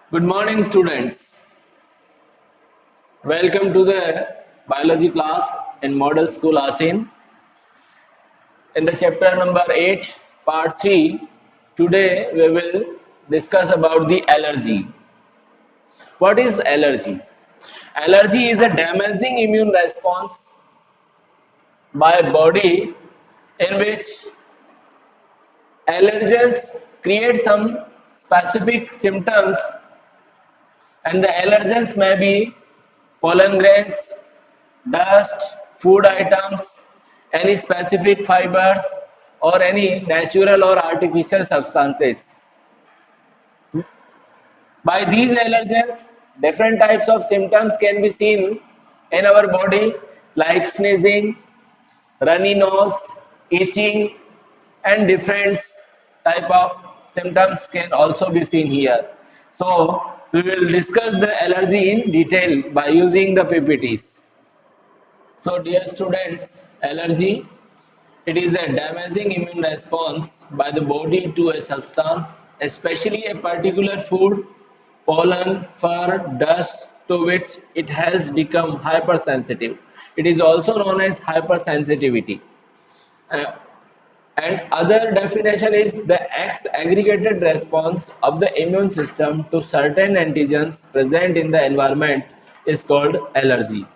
Good morning, students. Welcome to the biology class in Model School Asin. In the chapter number 8, part 3, today we will discuss about the allergy. What is allergy? Allergy is a damaging immune response by body in which allergens create some specific symptoms, and the allergens may be pollen grains, dust, food items, any specific fibers, or any natural or artificial substances. By these allergens, different types of symptoms can be seen in our body, like sneezing, runny nose, itching, and different type of symptoms can also be seen here. So we will discuss the allergy in detail by using the PPTs. So dear students, allergy, it is a damaging immune response by the body to a substance, especially a particular food, pollen, fur, dust, to which it has become hypersensitive. It is also known as hypersensitivity. Uh, and other definition is the X aggregated response of the immune system to certain antigens present in the environment is called allergy.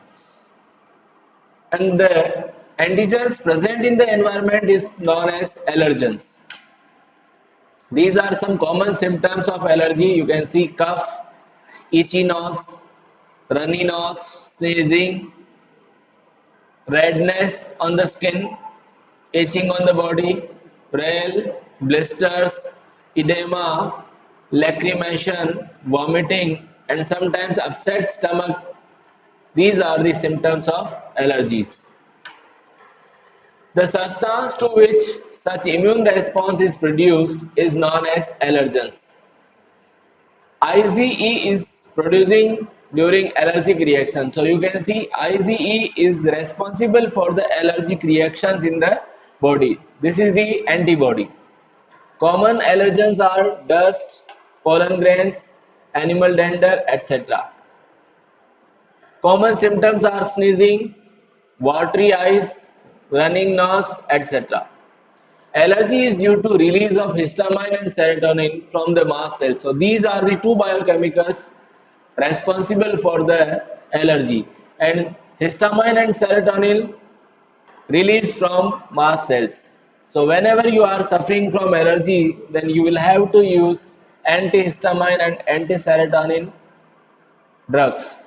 And the antigens present in the environment is known as allergens. These are some common symptoms of allergy. You can see cough, itchy nose, runny nose, sneezing, redness on the skin, itching on the body, rail, blisters, edema, lacrimation, vomiting, and sometimes upset stomach. These are the symptoms of allergies. The substance to which such immune response is produced is known as allergens. IgE is producing during allergic reaction. So you can see IgE is responsible for the allergic reactions in the body. This is the antibody. Common allergens are dust, pollen grains, animal dander, etc. Common symptoms are sneezing, watery eyes, running nose, etc. Allergy is due to release of histamine and serotonin from the mast cells. So these are the two biochemicals responsible for the allergy. And histamine and serotonin released from mast cells. So whenever you are suffering from allergy, then you will have to use antihistamine and anti-serotonin drugs.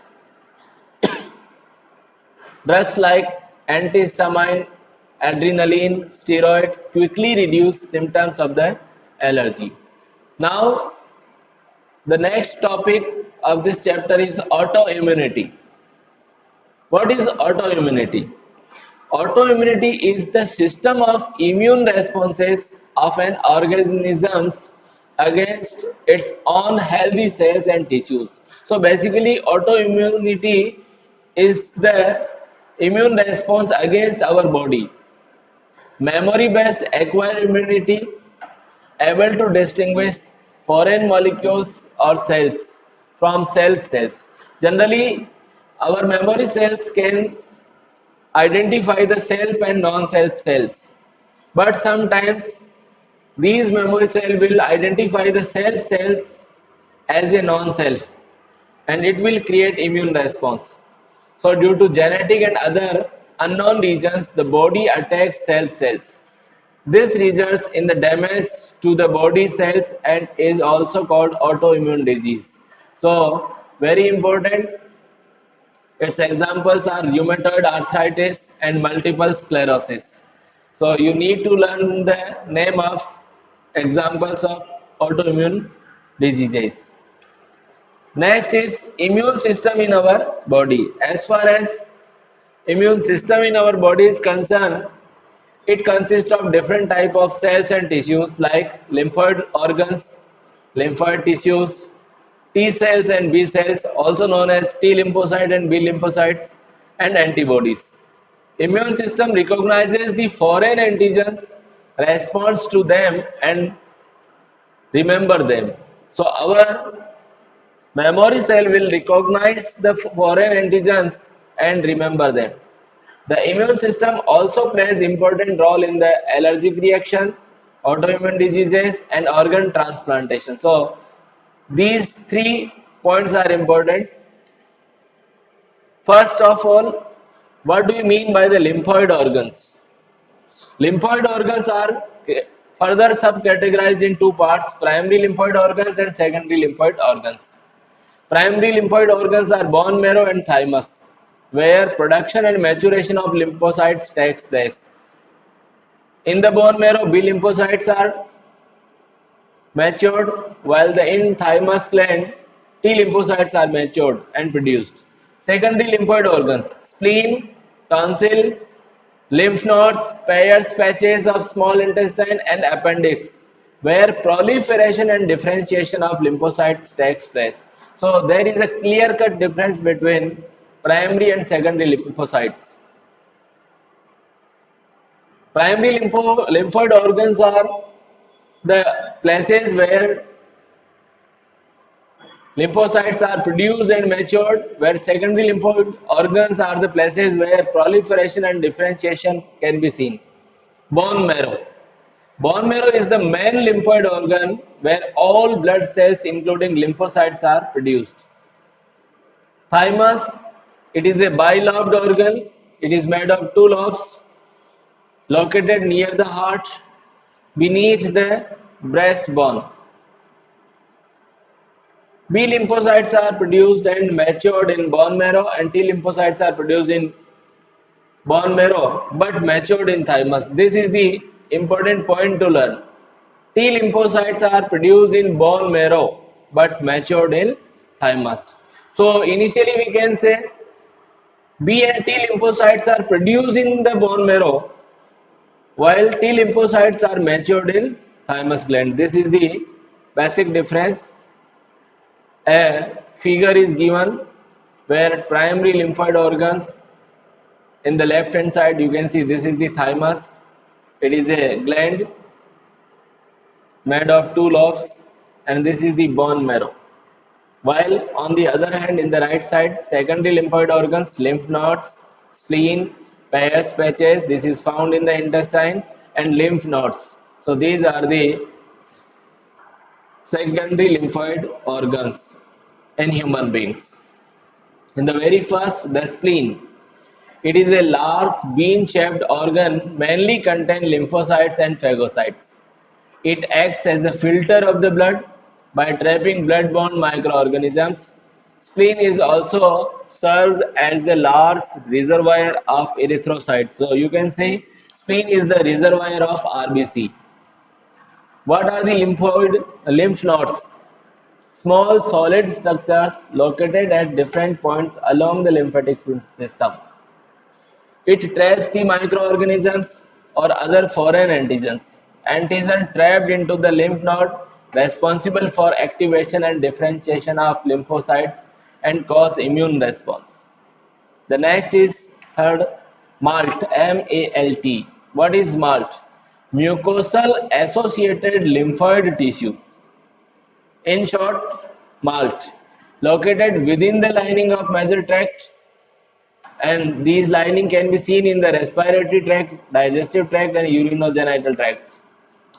Drugs like antihistamine, adrenaline, steroid quickly reduce symptoms of the allergy. Now, the next topic of this chapter is autoimmunity. What is autoimmunity? Autoimmunity is the system of immune responses of an organism against its own healthy cells and tissues. So basically, autoimmunity is the immune response against our body. Memory based acquired immunity, able to distinguish foreign molecules or cells from self cells. Generally, our memory cells can identify the self and non-self cells. But sometimes these memory cells will identify the self cells as a non-self, and it will create immune response. So due to genetic and other unknown reasons, the body attacks self cells. This results in the damage to the body cells and is also called autoimmune disease. So very important. Its examples are rheumatoid arthritis and multiple sclerosis. So you need to learn the name of examples of autoimmune diseases. Next is immune system in our body. As far as immune system in our body is concerned, it consists of different type of cells and tissues like lymphoid organs, lymphoid tissues, T cells and B cells, also known as T lymphocyte and B lymphocytes, and antibodies. Immune system recognizes the foreign antigens, responds to them, and remember them. So our Memory cell will recognize the foreign antigens and remember them. The immune system also plays important role in the allergic reaction, autoimmune diseases, and organ transplantation. So these 3 points are important. First of all, what do you mean by the lymphoid organs? Lymphoid organs are further subcategorized in 2 parts: primary lymphoid organs and secondary lymphoid organs. Primary lymphoid organs are bone marrow and thymus, where production and maturation of lymphocytes takes place. In the bone marrow, B lymphocytes are matured, while the in thymus gland, T lymphocytes are matured and produced. Secondary lymphoid organs: spleen, tonsil, lymph nodes, pairs, patches of small intestine, and appendix, where proliferation and differentiation of lymphocytes takes place. So there is a clear-cut difference between primary and secondary lymphocytes. Primary lymphoid organs are the places where lymphocytes are produced and matured, where secondary lymphoid organs are the places where proliferation and differentiation can be seen. Bone marrow. Bone marrow is the main lymphoid organ where all blood cells, including lymphocytes, are produced. Thymus, it is a bilobed organ. It is made of 2 lobes located near the heart beneath the breastbone. B lymphocytes are produced and matured in bone marrow, and T lymphocytes are produced in bone marrow but matured in thymus. This is the important point to learn. T lymphocytes are produced in bone marrow but matured in thymus. So initially we can say B and T lymphocytes are produced in the bone marrow while T lymphocytes are matured in thymus gland. This is the basic difference. A figure is given where primary lymphoid organs, in the left hand side you can see this is the thymus. It is a gland made of 2 lobes, and this is the bone marrow. While on the other hand, in the right side, secondary lymphoid organs, lymph nodes, spleen, Peyer's patches, this is found in the intestine, and lymph nodes. So these are the secondary lymphoid organs in human beings. In the very first, the spleen. It is a large bean-shaped organ mainly contain lymphocytes and phagocytes. It acts as a filter of the blood by trapping blood-borne microorganisms. Spleen is also serves as the large reservoir of erythrocytes. So you can say spleen is the reservoir of RBC. What are the lymph nodes? Small solid structures located at different points along the lymphatic system. It traps the microorganisms or other foreign antigens. Antigen trapped into the lymph node responsible for activation and differentiation of lymphocytes and cause immune response. The next is third, MALT, M-A-L-T. What is MALT? Mucosal associated lymphoid tissue. In short, MALT, located within the lining of major tract, and these lining can be seen in the respiratory tract, digestive tract, and urinogenital tracts.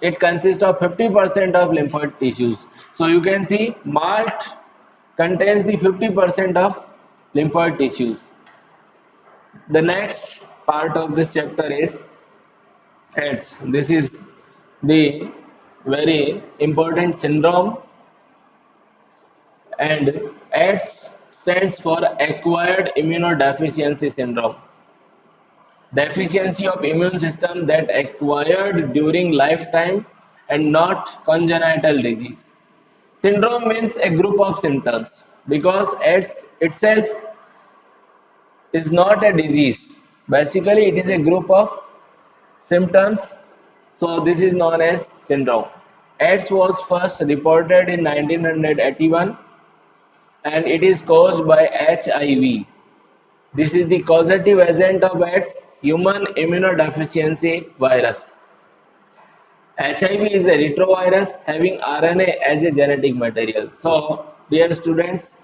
It consists of 50% of lymphoid tissues. So you can see malt contains the 50% of lymphoid tissues. The next part of this chapter is AIDS. This is the very important syndrome, and AIDS stands for acquired immunodeficiency syndrome. Deficiency of immune system that acquired during lifetime and not congenital disease. Syndrome means a group of symptoms because AIDS itself is not a disease. Basically, it is a group of symptoms. So this is known as syndrome. AIDS was first reported in 1981 and it is caused by HIV. This is the causative agent of AIDS, human immunodeficiency virus. HIV is a retrovirus having RNA as a genetic material. So dear students,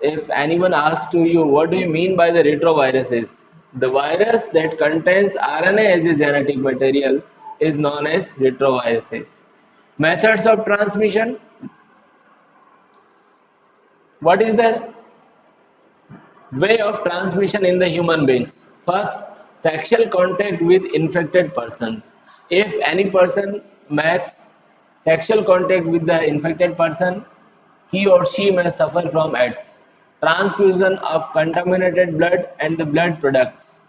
if anyone asks to you, what do you mean by the retroviruses? The virus that contains RNA as a genetic material is known as retroviruses. Methods of transmission. What is the way of transmission in the human beings? First, sexual contact with infected persons. If any person makes sexual contact with the infected person, he or she may suffer from AIDS. Transfusion of contaminated blood and the blood products.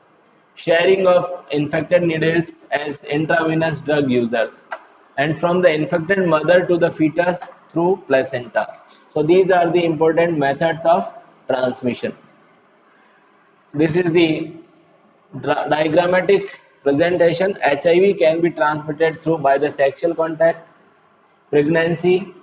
Sharing of infected needles as intravenous drug users. And from the infected mother to the fetus through placenta. So these are the important methods of transmission. This is the diagrammatic presentation. HIV can be transmitted through by the sexual contact, pregnancy,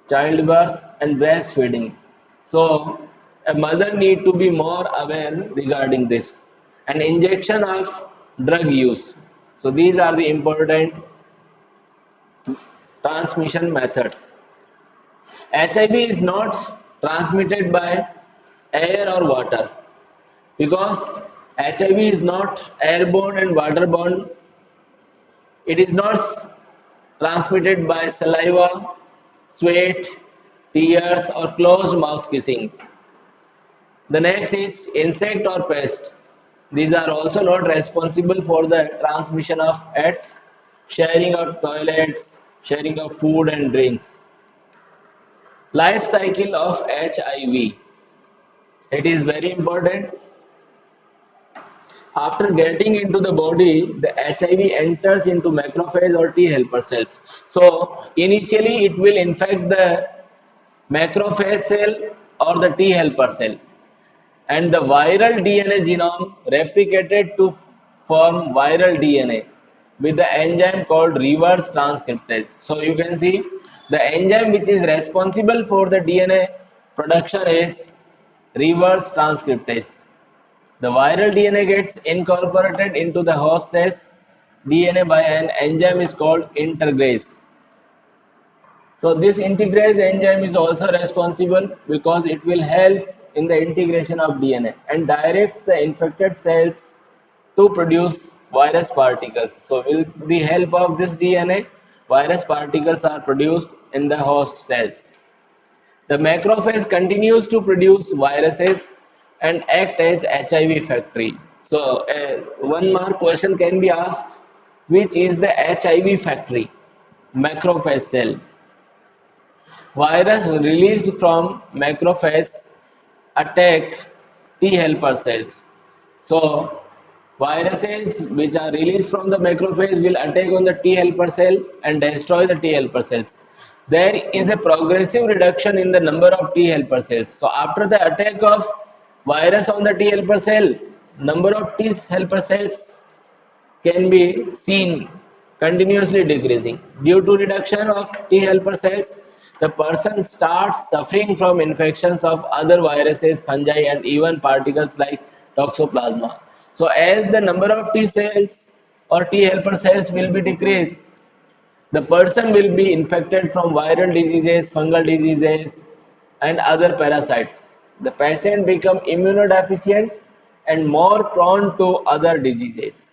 childbirth, and breastfeeding. So a mother need to be more aware regarding this. And injection of drug use. So these are the important transmission methods. HIV is not transmitted by air or water because HIV is not airborne and waterborne. It is not transmitted by saliva, sweat, tears, or closed mouth kissing. The next is insect or pest. These are also not responsible for the transmission of AIDS, sharing of toilets, sharing of food and drinks. Life cycle of HIV. It is very important. After getting into the body, the HIV enters into macrophage or T helper cells. So initially it will infect the macrophage cell or the T helper cell, and the viral DNA genome replicated to form viral DNA with the enzyme called reverse transcriptase. So you can see the enzyme which is responsible for the DNA production is reverse transcriptase. The viral DNA gets incorporated into the host cell's DNA by an enzyme is called integrase. So this integrase enzyme is also responsible because it will help in the integration of DNA and directs the infected cells to produce virus particles. So with the help of this DNA, virus particles are produced in the host cells. The macrophage continues to produce viruses and act as HIV factory. So one more question can be asked, which is the HIV factory? Macrophage cell. Virus released from macrophage attack T helper cells. So viruses which are released from the macrophage will attack on the T helper cell and destroy the T helper cells. There is a progressive reduction in the number of T helper cells. So after the attack of virus on the T helper cell, number of T helper cells can be seen continuously decreasing. Due to reduction of T helper cells, the person starts suffering from infections of other viruses, fungi, and even particles like toxoplasma. So, as the number of T cells or T helper cells will be decreased, the person will be infected from viral diseases, fungal diseases, and other parasites. The patient become immunodeficient and more prone to other diseases.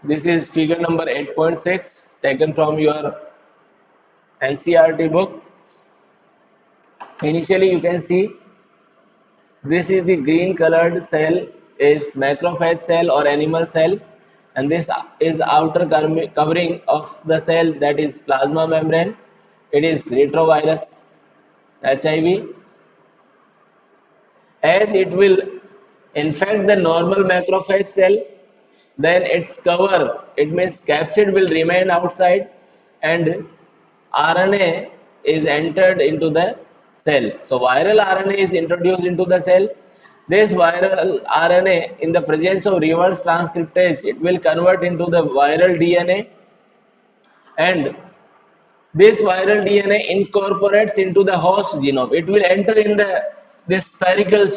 This is figure number 8.6 taken from your NCERT book. Initially you can see this is the green colored cell is macrophage cell or animal cell, and this is outer covering of the cell, that is plasma membrane. It is retrovirus HIV. As it will infect the normal macrophage cell, then its cover, it means capsid, will remain outside and RNA is entered into the cell. So viral RNA is introduced into the cell. This viral RNA, in the presence of reverse transcriptase, it will convert into the viral DNA, and this viral DNA incorporates into the host genome. It will enter in the this spherical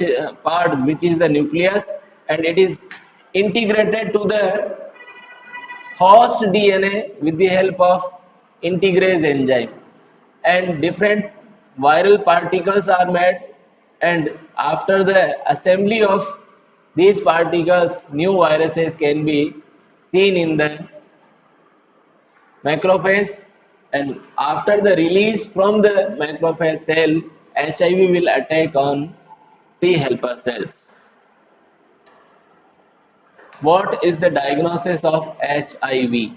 part which is the nucleus, and it is integrated to the host DNA with the help of integrase enzyme, and different viral particles are made, and after the assembly of these particles, new viruses can be seen in the macrophage, and after the release from the macrophage cell, HIV will attack on T helper cells. What is the diagnosis of HIV?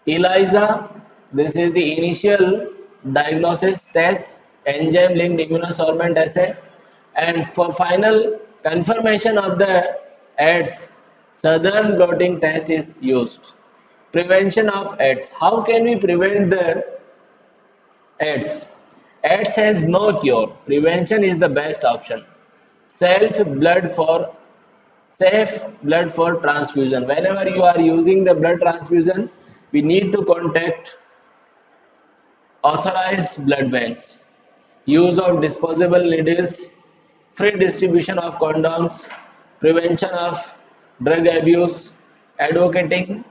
ELISA, this is the initial diagnosis test, enzyme linked immunosorbent assay, and for final confirmation of the AIDS, southern blotting test is used. Prevention of AIDS. How can we prevent the AIDS? AIDS has no cure. Prevention is the best option. Self blood for safe blood for transfusion. Whenever you are using the blood transfusion, we need to contact authorized blood banks. Use of disposable needles, free distribution of condoms, prevention of drug abuse, advocating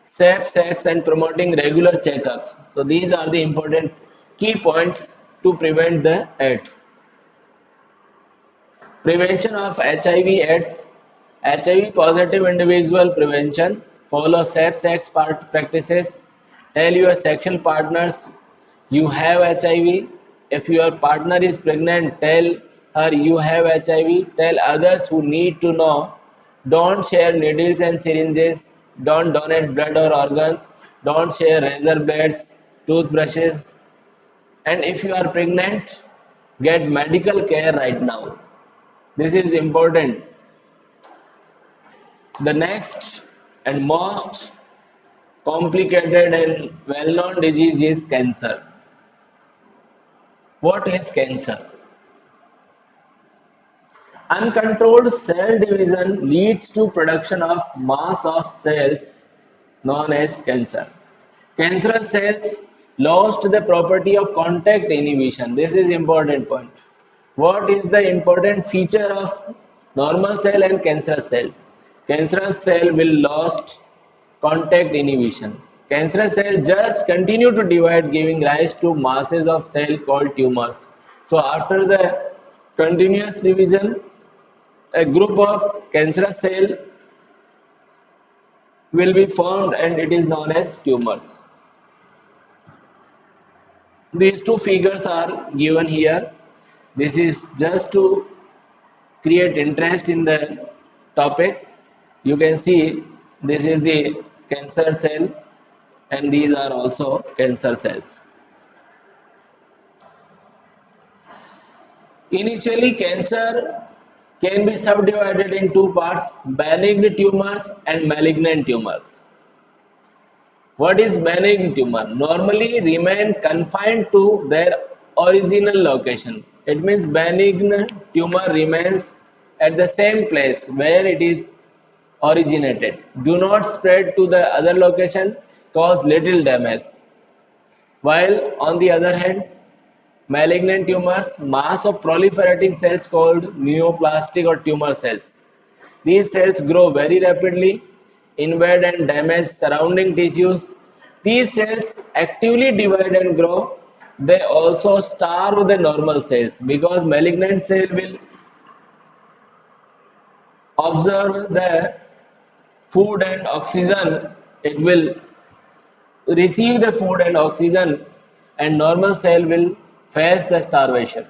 safe sex and promoting regular checkups. So these are the important key points to prevent the AIDS. Prevention of HIV AIDS. HIV positive individual prevention. Follow safe sex practices. Tell your sexual partners you have HIV. If your partner is pregnant, tell her you have HIV. Tell others who need to know. Don't share needles and syringes. Don't donate blood or organs. Don't share razor blades, toothbrushes. And if you are pregnant, get medical care right now. This is important. The next and most complicated and well-known disease is cancer. What is cancer? Uncontrolled cell division leads to production of mass of cells known as cancer. Cancerous cells lost the property of contact inhibition. This is important point. What is the important feature of normal cell and cancerous cell? Cancerous cell will lost contact inhibition. Cancerous cell just continue to divide, giving rise to masses of cell called tumors. So after the continuous division, a group of cancerous cell will be formed and it is known as tumors. These two figures are given here. This is just to create interest in the topic. You can see this is the cancer cell and these are also cancer cells. Initially, cancer can be subdivided in two parts: benign tumors and malignant tumors. What is benign tumor? Normally remain confined to their original location. It means benign tumor remains at the same place where it is originated. Do not spread to the other location, cause little damage. While on the other hand, malignant tumors, mass of proliferating cells called neoplastic or tumor cells. These cells grow very rapidly, invade and damage surrounding tissues. These cells actively divide and grow. They also starve the normal cells because malignant cell will observe the food and oxygen. It will receive the food and oxygen, and normal cell will face the starvation.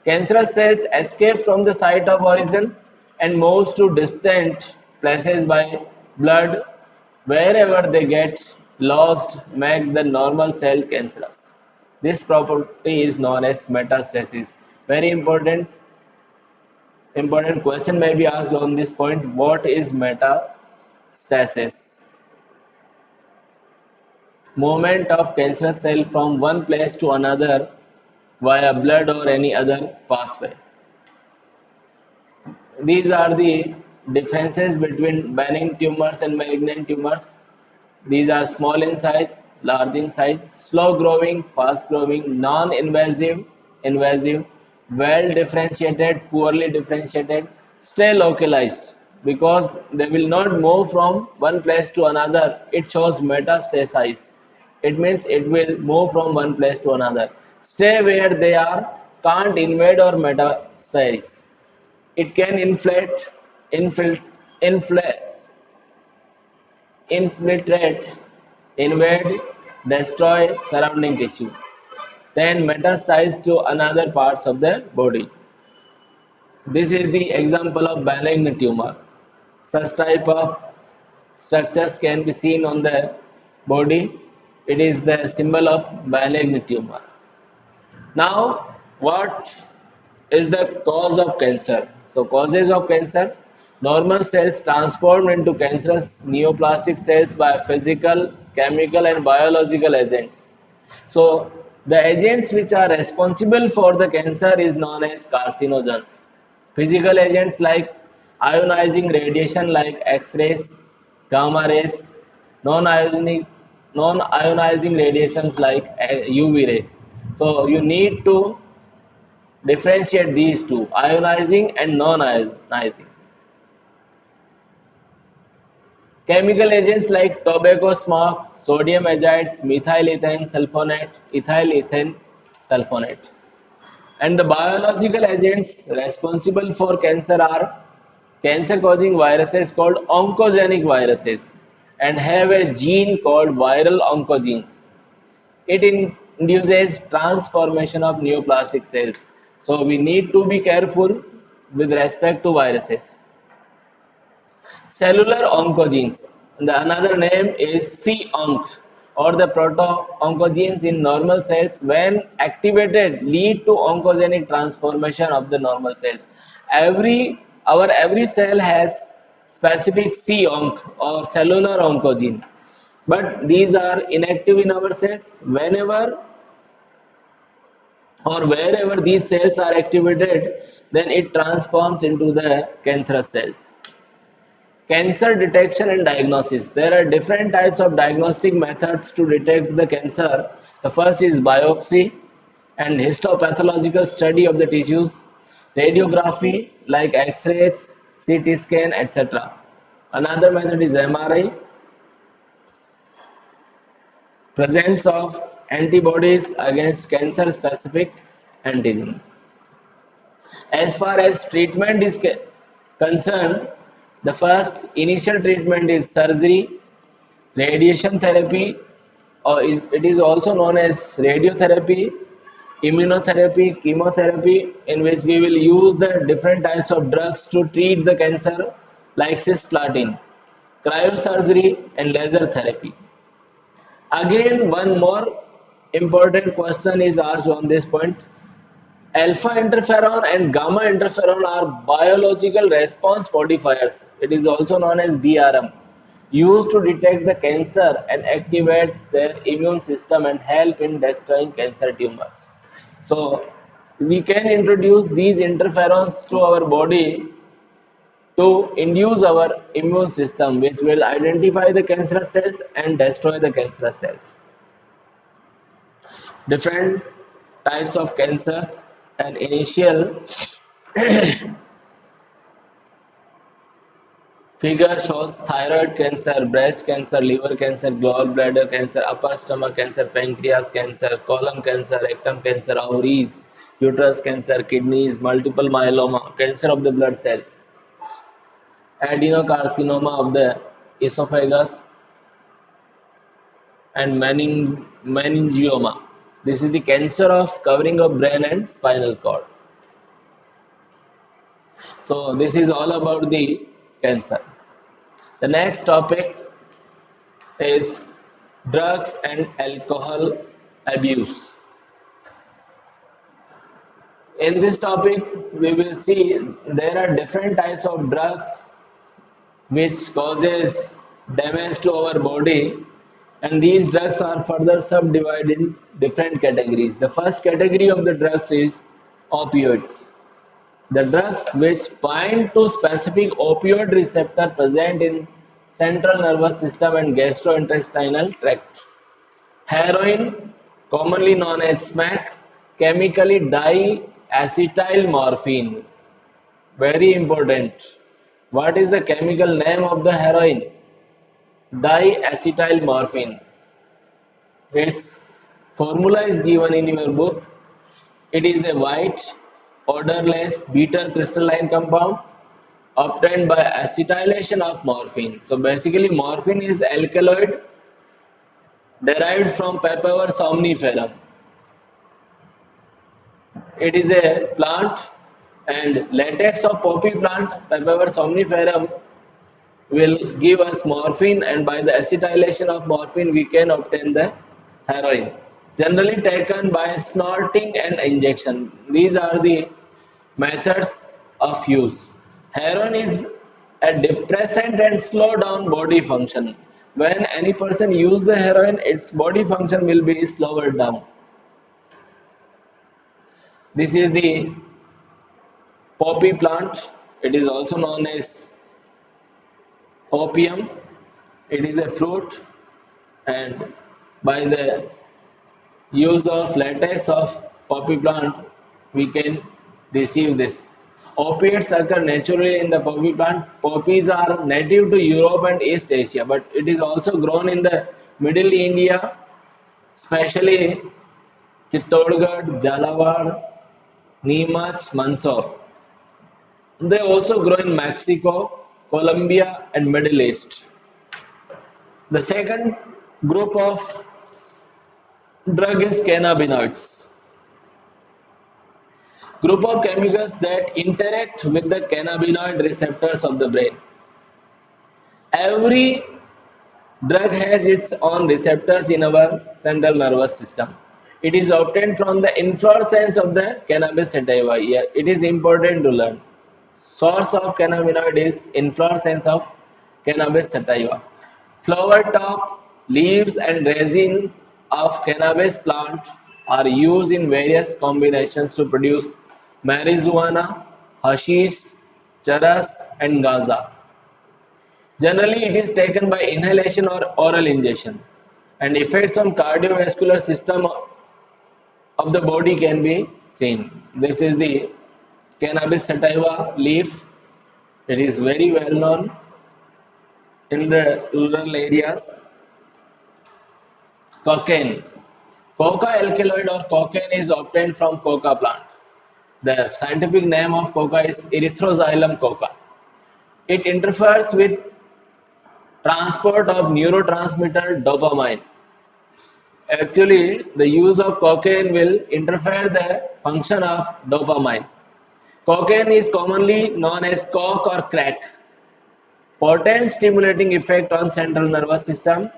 Cancerous cells escape from the site of origin and moves to distant places by blood. Wherever they get lost, make the normal cell cancerous. This property is known as metastasis. Very important question may be asked on this point. What is metastasis? Movement of cancerous cell from one place to another via blood or any other pathway. These are the differences between benign tumors and malignant tumors. These are small in size, large in size, slow growing, fast growing, non-invasive, invasive, well differentiated, poorly differentiated, stay localized because they will not move from one place to another. It shows metastasize. It means it will move from one place to another. stay where they are, can't invade or metastasize. It can infiltrate, infiltrate, invade, destroy surrounding tissue, then metastasize to another parts of the body. This is the example of benign tumor. Such type of structures can be seen on the body. It is the symbol of benign tumor. Now, what is the cause of cancer? So, causes of cancer: normal cells transformed into cancerous neoplastic cells by physical, chemical, and biological agents. So, the agents which are responsible for the cancer is known as carcinogens. Physical agents like ionizing radiation like X-rays, gamma rays, non-ionizing non-ionizing radiations like UV rays. So you need to differentiate these two, ionizing and non-ionizing. Chemical agents like tobacco smoke, sodium azides, methyl ethane sulfonate, ethyl ethane sulfonate. And the biological agents responsible for cancer are cancer causing viruses called oncogenic viruses and have a gene called viral oncogenes. It induces transformation of neoplastic cells. So we need to be careful with respect to viruses. Cellular oncogenes. The another name is C-onc or the proto-oncogenes in normal cells when activated lead to oncogenic transformation of the normal cells. Every cell has specific C-onc or cellular oncogene, but these are inactive in our cells. Whenever or wherever these cells are activated, then it transforms into the cancerous cells. Cancer detection and diagnosis. There are different types of diagnostic methods to detect the cancer. The first is biopsy and histopathological study of the tissues, radiography like X-rays, CT scan, etc. Another method is MRI, presence of antibodies against cancer specific antigen. As far as treatment is concerned, the first initial treatment is surgery, radiation therapy, or it is also known as radiotherapy, immunotherapy, chemotherapy, in which we will use the different types of drugs to treat the cancer like cisplatin, cryosurgery, and laser therapy. Again, one more important question is asked on this point. Alpha interferon and gamma interferon are biological response modifiers. It is also known as BRM, used to detect the cancer and activates their immune system and help in destroying cancer tumors. So we can introduce these interferons to our body to induce our immune system, which will identify the cancerous cells and destroy the cancerous cells. Different types of cancers. And initial figure shows thyroid cancer, breast cancer, liver cancer, gallbladder cancer, upper stomach cancer, pancreas cancer, colon cancer, rectum cancer, ovaries, uterus cancer, kidneys, multiple myeloma, cancer of the blood cells, adenocarcinoma of the esophagus, and meningioma. This is the cancer of covering of brain and spinal cord. So this is all about the cancer. The next topic is drugs and alcohol abuse. In this topic, we will see there are different types of drugs which causes damage to our body, and these drugs are further subdivided in different categories. The first category of the drugs is opioids. The drugs which bind to specific opioid receptor present in central nervous system and gastrointestinal tract. Heroin, commonly known as smack, chemically diacetylmorphine. Very important. What is the chemical name of the heroin? Diacetylmorphine. Its formula is given in your book. It is a white, odorless, bitter crystalline compound obtained by acetylation of morphine. So basically morphine is alkaloid derived from Papaver somniferum. It is a plant and latex of poppy plant Papaver somniferum will give us morphine, and by the acetylation of morphine we can obtain the heroin. Generally taken by snorting and injection. These are the methods of use. Heroin is a depressant and slow down body function. When any person use the heroin, its body function will be slower down. This is the poppy plant. It is also known as opium. It is a fruit, and by the use of latex of poppy plant we can receive this. Opiates occur naturally in the poppy plant. Poppies are native to Europe and East Asia, but it is also grown in the Middle India, especially Chittorgarh, Jhalawad, Neemuch, Mandsaur. They also grow in Mexico, Colombia, and Middle East. The second group of drug is cannabinoids. Group of chemicals that interact with the cannabinoid receptors of the brain. Every drug has its own receptors in our central nervous system. It is obtained from the inflorescence of the cannabis sativa. Yeah, it is important to learn. Source of cannabinoid is inflorescence of cannabis sativa. Flower top, leaves and resin of cannabis plant are used in various combinations to produce marijuana, hashish, charas and gaza. Generally, it is taken by inhalation or oral injection, and effects on cardiovascular system of the body can be seen. This is the cannabis sativa leaf. It is very well known in the rural areas. Cocaine. Coca alkaloid or cocaine is obtained from coca plant. The scientific name of coca is Erythroxylum coca. It interferes with transport of neurotransmitter dopamine. Actually, the use of cocaine will interfere the function of dopamine. Cocaine is commonly known as coke or crack. Potent stimulating effect on central nervous system.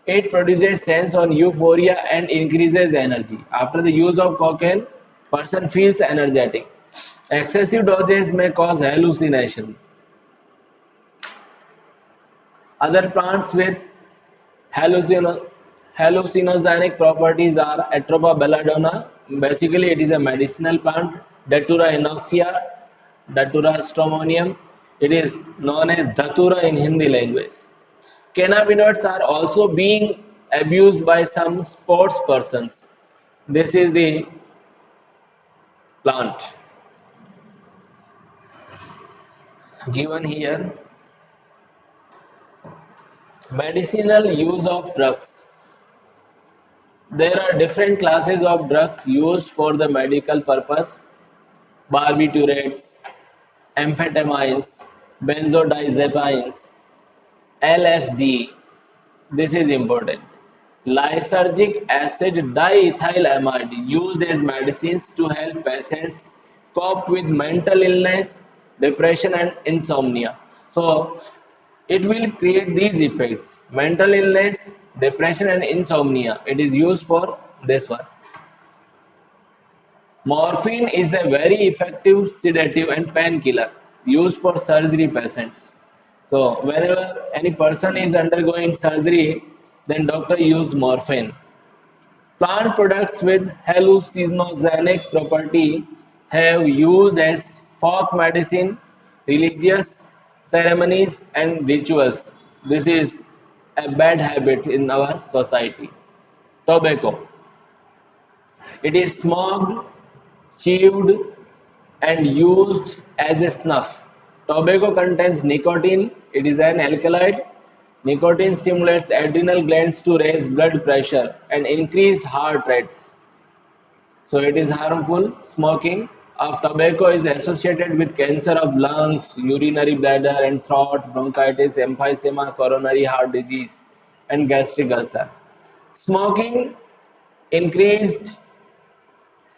It produces sense on euphoria and increases energy. After the use of cocaine, person feels energetic. Excessive doses may cause hallucination. Other plants with hallucino- hallucinogenic properties are Atropa belladonna. Basically, it is a medicinal plant. Datura inoxia, Datura stramonium. It is known as Datura in Hindi language. Cannabinoids are also being abused by some sports persons. This is the plant given here. Medicinal use of drugs. There are different classes of drugs used for the medical purpose. Barbiturates, amphetamines, benzodiazepines, LSD. This is important. Lysergic acid diethylamide used as medicines to help patients cope with mental illness, depression and insomnia. So it will create these effects: mental illness, depression and insomnia. It is used for this one. Morphine is a very effective sedative and painkiller used for surgery patients. So whenever any person is undergoing surgery, then doctor use morphine. Plant products with hallucinogenic property have used as folk medicine, religious ceremonies and rituals. This is a bad habit in our society. Tobacco. It is smoked, chewed and used as a snuff. Tobacco contains nicotine. It is an alkaloid. Nicotine stimulates adrenal glands to raise blood pressure and increased heart rates. So it is harmful. Smoking of tobacco is associated with cancer of lungs, urinary bladder and throat, bronchitis, emphysema, coronary heart disease, and gastric ulcer. Smoking increased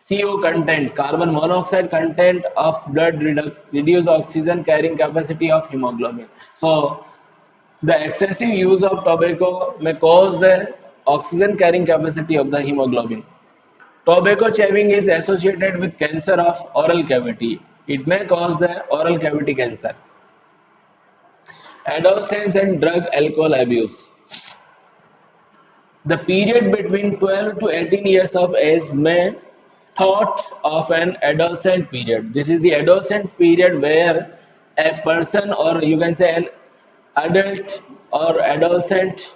CO content, carbon monoxide content of blood reduce oxygen carrying capacity of hemoglobin. So the excessive use of tobacco may cause the oxygen carrying capacity of the hemoglobin. Tobacco chewing is associated with cancer of oral cavity. It may cause the oral cavity cancer. Adolescence and drug alcohol abuse. The period between 12 to 18 years of age may thought of an adolescent period. This is the adolescent period where a person, or you can say an adult or adolescent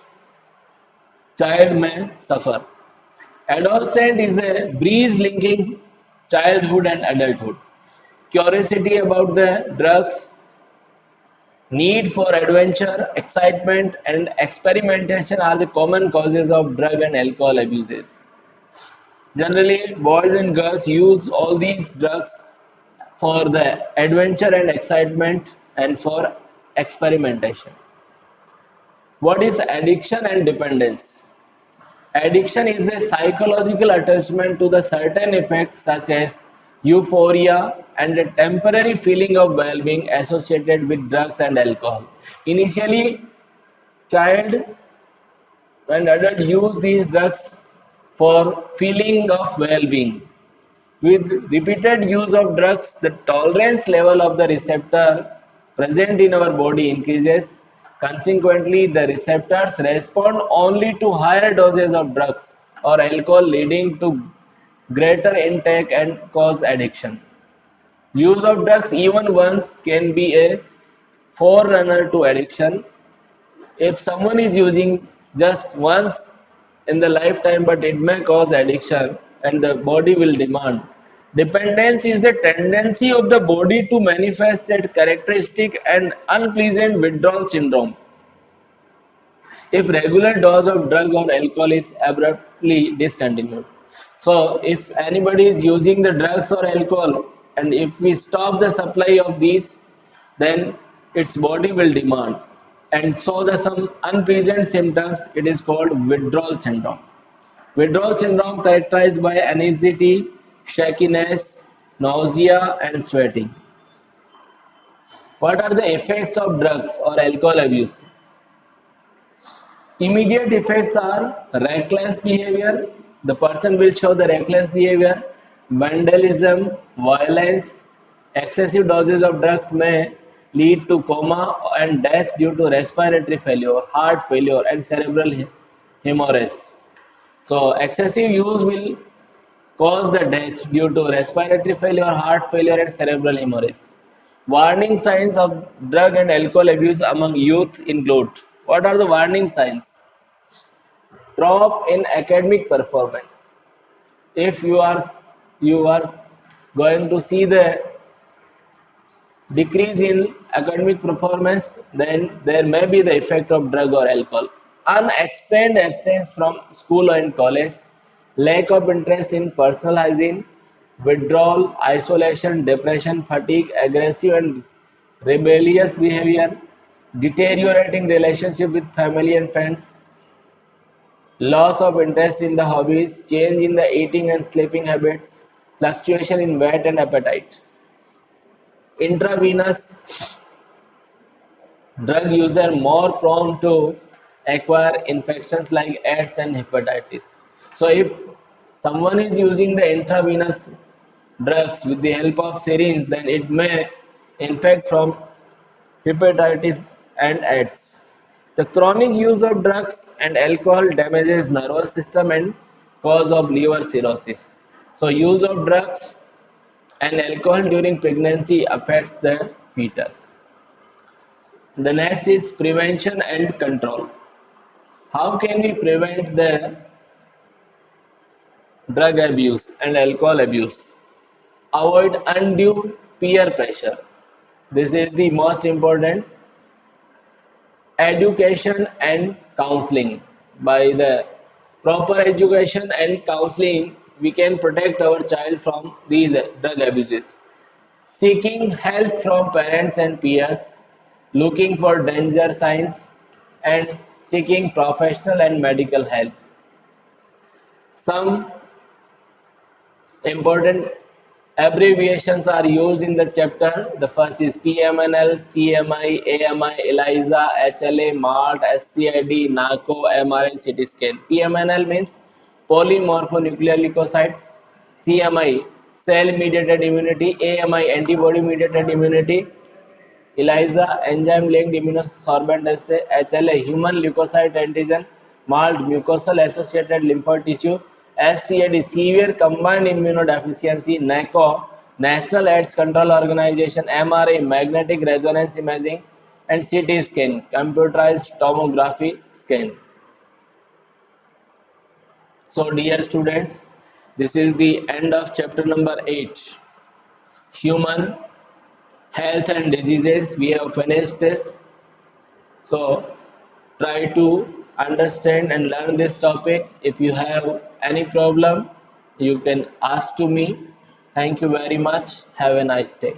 child may suffer. Adolescent is a breeze linking childhood and adulthood. Curiosity about the drugs, need for adventure, excitement, and experimentation are the common causes of drug and alcohol abuses. Generally, boys and girls use all these drugs for the adventure and excitement and for experimentation. What is addiction and dependence? Addiction is a psychological attachment to the certain effects such as euphoria and a temporary feeling of well-being associated with drugs and alcohol. Initially, child and adult use these drugs for feeling of well-being. With repeated use of drugs, the tolerance level of the receptor present in our body increases. Consequently, the receptors respond only to higher doses of drugs or alcohol, leading to greater intake and cause addiction. Use of drugs even once can be a forerunner to addiction. If someone is using just once in the lifetime, but it may cause addiction and the body will demand. Dependence is the tendency of the body to manifest that characteristic and unpleasant withdrawal syndrome. If regular dose of drug or alcohol is abruptly discontinued. So if anybody is using the drugs or alcohol and if we stop the supply of these, then its body will demand and so the some unpleasant symptoms, it is called withdrawal syndrome. Withdrawal syndrome characterized by anxiety, shakiness, nausea and sweating. What are the effects of drugs or alcohol abuse? Immediate effects are reckless behavior. The person will show the reckless behavior, vandalism, violence. Excessive doses of drugs may lead to coma and death due to respiratory failure, heart failure, and cerebral hemorrhage. So, excessive use will cause the death due to respiratory failure, heart failure, and cerebral hemorrhage. Warning signs of drug and alcohol abuse among youth include: what are the warning signs? Drop in academic performance. If you are going to see the decrease in academic performance, then there may be the effect of drug or alcohol. Unexplained absence from school and college, lack of interest in personal hygiene, withdrawal, isolation, depression, fatigue, aggressive and rebellious behavior, deteriorating relationship with family and friends, loss of interest in the hobbies, change in the eating and sleeping habits, fluctuation in weight and appetite. Intravenous drug user more prone to acquire infections like AIDS and hepatitis. So if someone is using the intravenous drugs with the help of syringe, then it may infect from hepatitis and AIDS. The chronic use of drugs and alcohol damages nervous system and cause of liver cirrhosis. So use of drugs and alcohol during pregnancy affects the fetus. The next is prevention and control. How can we prevent the drug abuse and alcohol abuse? Avoid undue peer pressure. This is the most important. Education and counseling. By the proper education and counseling, we can protect our child from these drug abuses. Seeking help from parents and peers, looking for danger signs, and seeking professional and medical help. Some important abbreviations are used in the chapter. The first is PMNL, CMI, AMI, ELISA, HLA, MART, SCID, NARCO, MRI, CT scan. PMNL means polymorphonuclear leukocytes. CMI, cell-mediated immunity. AMI, antibody-mediated immunity. ELISA, enzyme-linked immunosorbent assay. HLA, human leukocyte antigen. MALT, mucosal associated lymphoid tissue. SCAD, severe combined immunodeficiency. NACO, National AIDS Control Organization. MRI, magnetic resonance imaging. And CT scan, computerized tomography scan. So dear students, this is the end of chapter number 8, human health and diseases. We have finished this. So try to understand and learn this topic. If you have any problem, you can ask to me. Thank you very much. Have a nice day.